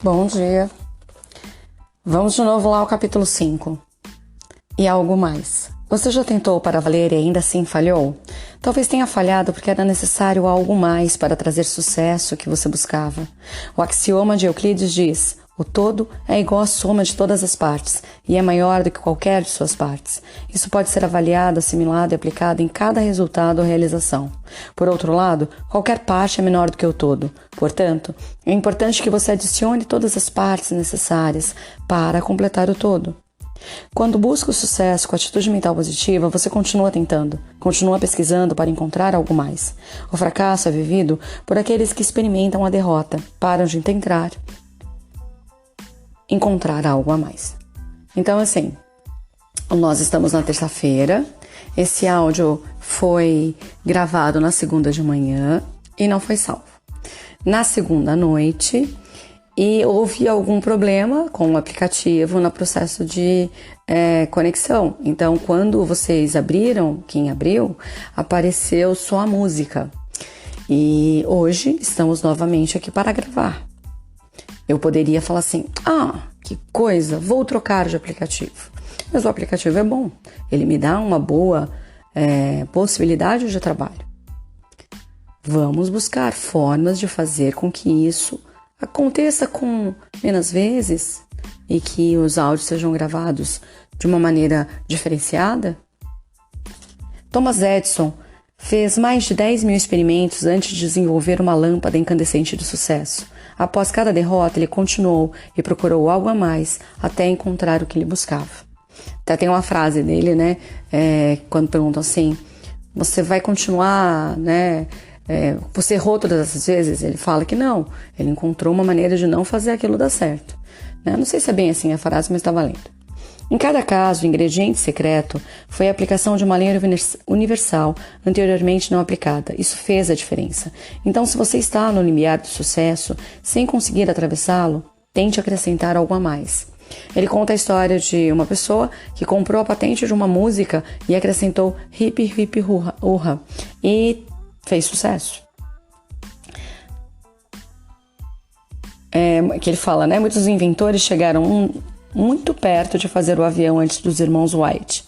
Bom dia. Vamos de novo lá ao capítulo 5. E algo mais. Você já tentou para valer e ainda assim falhou? Talvez tenha falhado porque era necessário algo mais para trazer sucesso que você buscava. O axioma de Euclides diz: o todo é igual à soma de todas as partes e é maior do que qualquer de suas partes. Isso pode ser avaliado, assimilado e aplicado em cada resultado ou realização. Por outro lado, qualquer parte é menor do que o todo. Portanto, é importante que você adicione todas as partes necessárias para completar o todo. Quando busca o sucesso com atitude mental positiva, você continua tentando, continua pesquisando para encontrar algo mais. O fracasso é vivido por aqueles que experimentam a derrota, param de tentar encontrar algo a mais. Então, assim, nós estamos na terça-feira, esse áudio foi gravado na segunda de manhã e não foi salvo. Na segunda à noite, e houve algum problema com o aplicativo no processo de conexão. Então, quando vocês abriram, quem abriu, apareceu só a música. E hoje estamos novamente aqui para gravar. Eu poderia falar assim, que coisa, vou trocar de aplicativo. Mas o aplicativo é bom, ele me dá uma boa possibilidade de trabalho. Vamos buscar formas de fazer com que isso aconteça com menos vezes e que os áudios sejam gravados de uma maneira diferenciada. Thomas Edison fez mais de 10 mil experimentos antes de desenvolver uma lâmpada incandescente de sucesso. Após cada derrota, ele continuou e procurou algo a mais até encontrar o que ele buscava. Até tem uma frase dele, né? Quando perguntam assim, você vai continuar, né? Você errou todas as vezes? Ele fala que não. Ele encontrou uma maneira de não fazer aquilo dar certo. Não sei se é bem assim a frase, mas está valendo. Em cada caso, o ingrediente secreto foi a aplicação de uma lei universal anteriormente não aplicada. Isso fez a diferença. Então, se você está no limiar do sucesso, sem conseguir atravessá-lo, tente acrescentar algo a mais. Ele conta a história de uma pessoa que comprou a patente de uma música e acrescentou hip hip hurra e fez sucesso. Que ele fala, né? Muitos inventores chegaram muito perto de fazer o avião antes dos irmãos Wright.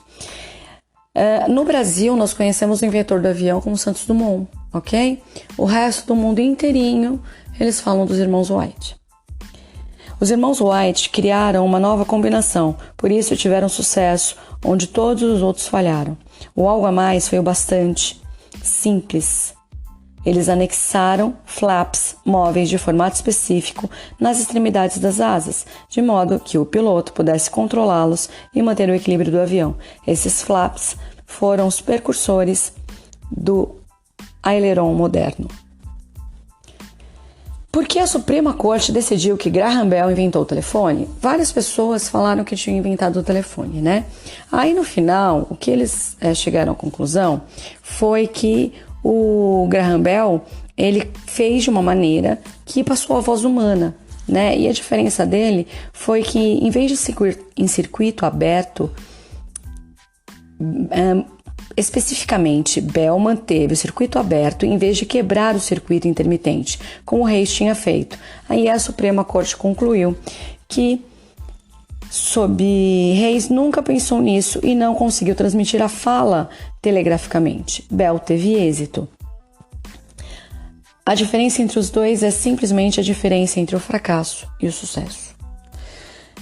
No Brasil, nós conhecemos o inventor do avião como Santos Dumont, ok? O resto do mundo inteirinho, eles falam dos irmãos Wright. Os irmãos Wright criaram uma nova combinação, por isso tiveram sucesso, onde todos os outros falharam. O algo a mais foi o bastante simples. Eles anexaram flaps móveis de formato específico nas extremidades das asas, de modo que o piloto pudesse controlá-los e manter o equilíbrio do avião. Esses flaps foram os precursores do aileron moderno. Por que a Suprema Corte decidiu que Graham Bell inventou o telefone? Várias pessoas falaram que tinham inventado o telefone, né? Aí no final, o que eles chegaram à conclusão foi que o Graham Bell, ele fez de uma maneira que passou a voz humana, né? E a diferença dele foi que, em vez de seguir em circuito aberto, especificamente, Bell manteve o circuito aberto em vez de quebrar o circuito intermitente, como o Reis tinha feito. Aí a Suprema Corte concluiu que Reis nunca pensou nisso e não conseguiu transmitir a fala telegraficamente. Bell teve êxito. A diferença entre os dois é simplesmente a diferença entre o fracasso e o sucesso.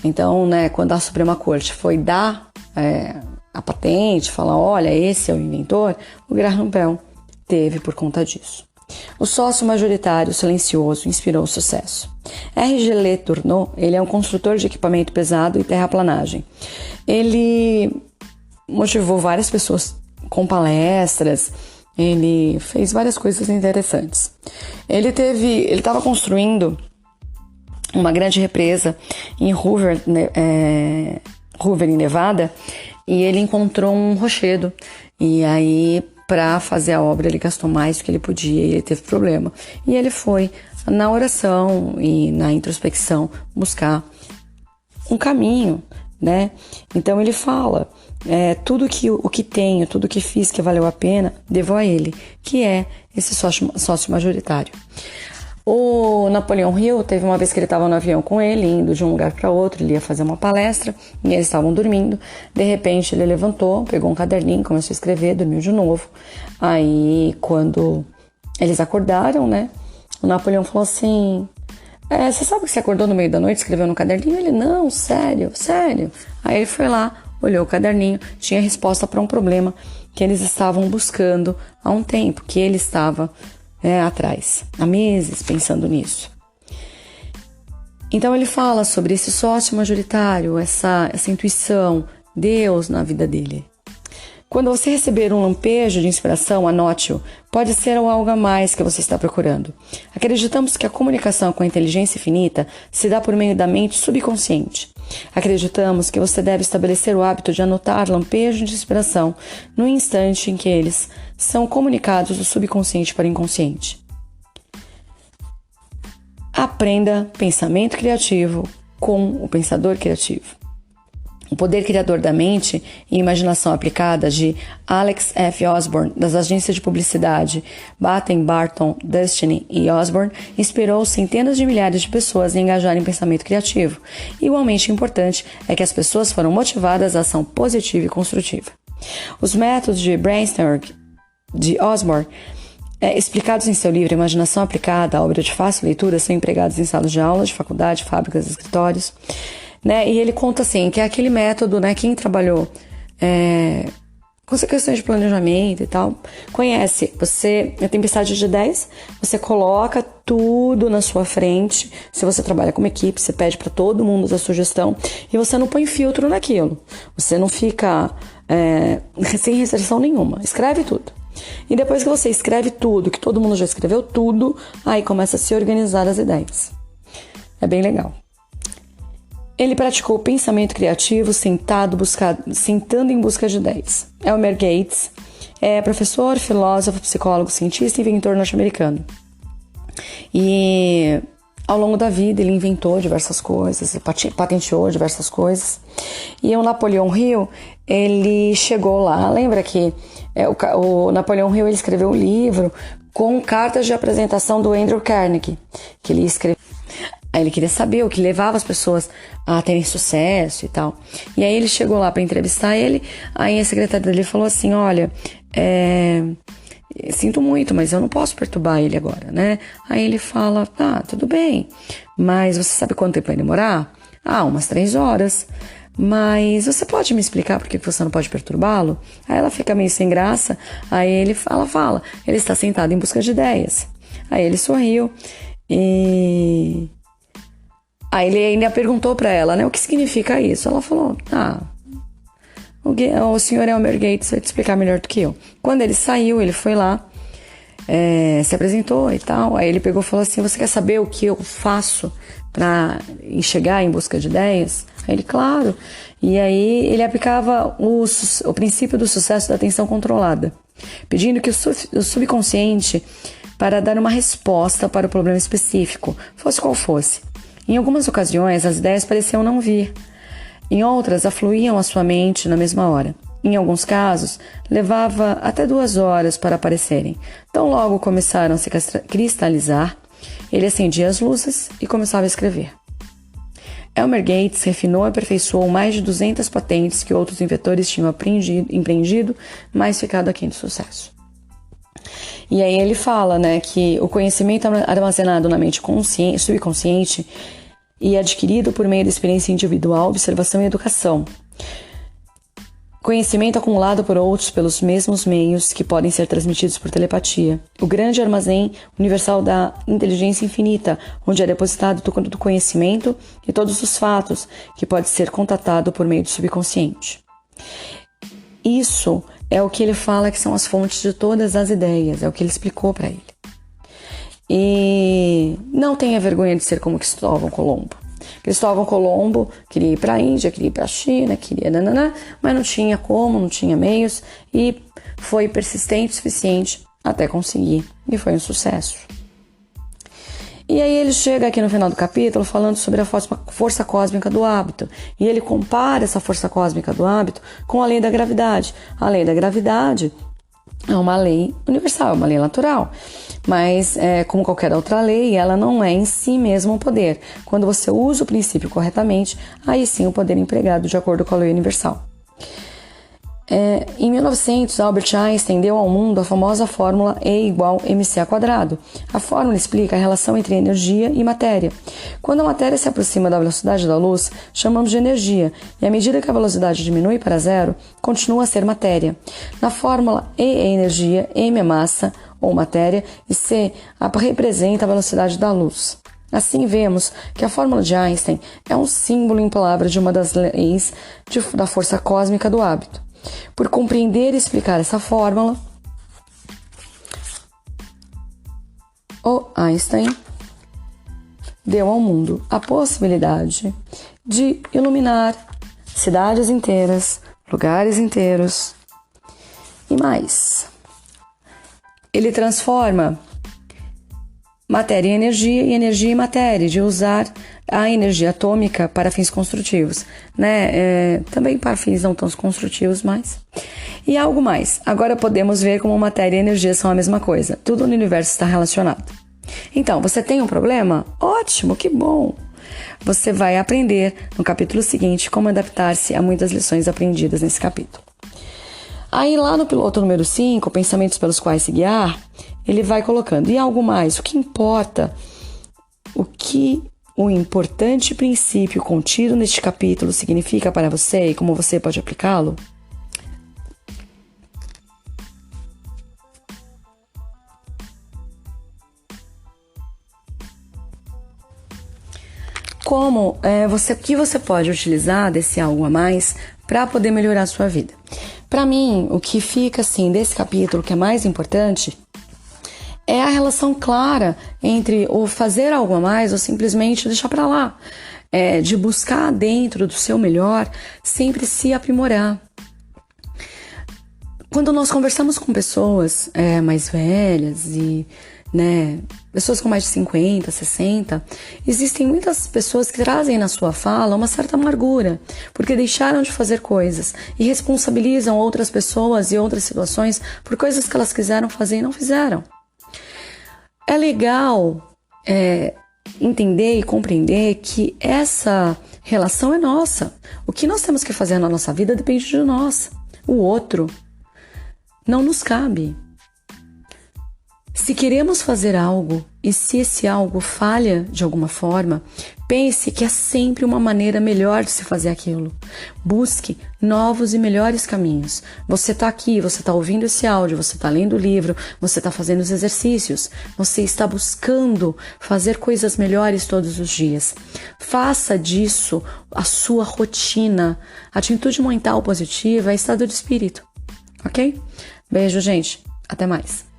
Então, né, quando a Suprema Corte foi dar a patente, falar, olha, esse é o inventor, o Graham Bell teve por conta disso. O sócio majoritário silencioso inspirou o sucesso. R.G. Letourneau, ele é um construtor de equipamento pesado e terraplanagem. Ele motivou várias pessoas com palestras, ele fez várias coisas interessantes. Ele estava construindo uma grande represa em Hoover, em Nevada, e ele encontrou um rochedo. E aí, para fazer a obra, ele gastou mais do que ele podia e ele teve problema. E ele foi, na oração e na introspecção, buscar um caminho, né? Então ele fala, tudo o que tenho, tudo que fiz que valeu a pena, devo a ele, que é esse sócio majoritário. O Napoleão Hill teve uma vez que ele estava no avião com ele, indo de um lugar para outro, ele ia fazer uma palestra e eles estavam dormindo. De repente ele levantou, pegou um caderninho, começou a escrever, dormiu de novo. Aí quando eles acordaram, né, o Napoleão falou assim: você sabe que você acordou no meio da noite, escreveu no caderninho? Ele: não, sério. Aí ele foi lá, olhou o caderninho, tinha resposta para um problema que eles estavam buscando há um tempo, que ele estava atrás, há meses pensando nisso. Então ele fala sobre esse sócio majoritário, essa intuição, Deus na vida dele. Quando você receber um lampejo de inspiração, anote-o. Pode ser algo a mais que você está procurando. Acreditamos que a comunicação com a inteligência infinita se dá por meio da mente subconsciente. Acreditamos que você deve estabelecer o hábito de anotar lampejos de inspiração no instante em que eles são comunicados do subconsciente para o inconsciente. Aprenda pensamento criativo com o pensador criativo. O Poder Criador da Mente e Imaginação Aplicada, de Alex F. Osborne, das agências de publicidade Batten, Barton, Destiny e Osborne, inspirou centenas de milhares de pessoas a engajarem em pensamento criativo. Igualmente importante é que as pessoas foram motivadas à ação positiva e construtiva. Os métodos de brainstorming de Osborne, explicados em seu livro Imaginação Aplicada, obra de fácil leitura, são empregados em salas de aula, de faculdade, fábricas, escritórios. E ele conta assim, que é aquele método, quem trabalhou com essa questão de planejamento e tal, conhece. Você, a tempestade de 10, você coloca tudo na sua frente. Se você trabalha com uma equipe, você pede para todo mundo a sugestão e você não põe filtro naquilo. Você não fica sem restrição nenhuma. Escreve tudo. E depois que você escreve tudo, que todo mundo já escreveu tudo, aí começa a se organizar as ideias. É bem legal. Ele praticou o pensamento criativo sentando em busca de ideias. Elmer Gates é professor, filósofo, psicólogo, cientista e inventor norte-americano. E ao longo da vida ele inventou diversas coisas, patenteou diversas coisas. E o Napoleão Hill, ele chegou lá, lembra que o Napoleão Hill ele escreveu um livro com cartas de apresentação do Andrew Carnegie, que ele escreveu. Aí ele queria saber o que levava as pessoas a terem sucesso e tal. E aí ele chegou lá para entrevistar ele, aí a secretária dele falou assim: olha, sinto muito, mas eu não posso perturbar ele agora, né? Aí ele fala: tudo bem, mas você sabe quanto tempo vai demorar? Umas 3 horas. Mas você pode me explicar por que você não pode perturbá-lo? Aí ela fica meio sem graça, aí ela fala: ele está sentado em busca de ideias. Aí ele sorriu e... Aí ele ainda perguntou para ela, o que significa isso? Ela falou: o senhor Elmer Gates vai te explicar melhor do que eu. Quando ele saiu, ele foi lá, se apresentou e tal. Aí ele pegou e falou assim: você quer saber o que eu faço para chegar em busca de ideias? Aí ele: claro. E aí ele aplicava o princípio do sucesso da atenção controlada, pedindo que o subconsciente para dar uma resposta para o problema específico, fosse qual fosse. Em algumas ocasiões, as ideias pareciam não vir. Em outras, afluíam à sua mente na mesma hora. Em alguns casos, levava até 2 horas para aparecerem. Tão logo começaram a se cristalizar, ele acendia as luzes e começava a escrever. Elmer Gates refinou e aperfeiçoou mais de 200 patentes que outros inventores tinham empreendido, mas ficado aquém do sucesso. E aí ele fala, que o conhecimento armazenado na mente subconsciente e adquirido por meio da experiência individual, observação e educação. Conhecimento acumulado por outros pelos mesmos meios que podem ser transmitidos por telepatia. O grande armazém universal da inteligência infinita, onde é depositado todo o conhecimento e todos os fatos que pode ser contatado por meio do subconsciente. Isso é o que ele fala que são as fontes de todas as ideias, é o que ele explicou para ele. E não tenha vergonha de ser como Cristóvão Colombo. Cristóvão Colombo queria ir para a Índia, queria ir para a China, mas não tinha como, não tinha meios e foi persistente o suficiente até conseguir e foi um sucesso. E aí ele chega aqui no final do capítulo falando sobre a força cósmica do hábito. E ele compara essa força cósmica do hábito com a lei da gravidade. A lei da gravidade é uma lei universal, é uma lei natural. Mas, como qualquer outra lei, ela não é em si mesma um poder. Quando você usa o princípio corretamente, aí sim o poder é empregado de acordo com a lei universal. Em 1900, Albert Einstein deu ao mundo a famosa fórmula E igual mc². A fórmula explica a relação entre energia e matéria. Quando a matéria se aproxima da velocidade da luz, chamamos de energia, e à medida que a velocidade diminui para zero, continua a ser matéria. Na fórmula, E é energia, M é massa, ou matéria, e C representa a velocidade da luz. Assim, vemos que a fórmula de Einstein é um símbolo em palavras de uma das leis da força cósmica do hábito. Por compreender e explicar essa fórmula, o Einstein deu ao mundo a possibilidade de iluminar cidades inteiras, lugares inteiros e mais. Ele transforma matéria em energia e energia em matéria, de usar a energia atômica para fins construtivos, né? Também para fins não tão construtivos, mas... E algo mais. Agora podemos ver como matéria e energia são a mesma coisa. Tudo no universo está relacionado. Então, você tem um problema? Ótimo, que bom! Você vai aprender no capítulo seguinte como adaptar-se a muitas lições aprendidas nesse capítulo. Aí lá no piloto número 5, pensamentos pelos quais se guiar, ele vai colocando. E algo mais, o que importa, o importante princípio contido neste capítulo significa para você e como você pode aplicá-lo? O que você pode utilizar desse algo a mais para poder melhorar a sua vida? Para mim, o que fica assim desse capítulo que é mais importante é a relação clara entre o fazer algo a mais ou simplesmente deixar para lá, de buscar dentro do seu melhor, sempre se aprimorar. Quando nós conversamos com pessoas mais velhas e pessoas com mais de 50, 60, existem muitas pessoas que trazem na sua fala uma certa amargura, porque deixaram de fazer coisas e responsabilizam outras pessoas e outras situações por coisas que elas quiseram fazer e não fizeram. É legal entender e compreender que essa relação é nossa. O que nós temos que fazer na nossa vida depende de nós. O outro não nos cabe. Se queremos fazer algo e se esse algo falha de alguma forma, pense que há sempre uma maneira melhor de se fazer aquilo. Busque novos e melhores caminhos. Você está aqui, você está ouvindo esse áudio, você está lendo o livro, você está fazendo os exercícios, você está buscando fazer coisas melhores todos os dias. Faça disso a sua rotina. Atitude mental positiva é estado de espírito. Ok? Beijo, gente. Até mais.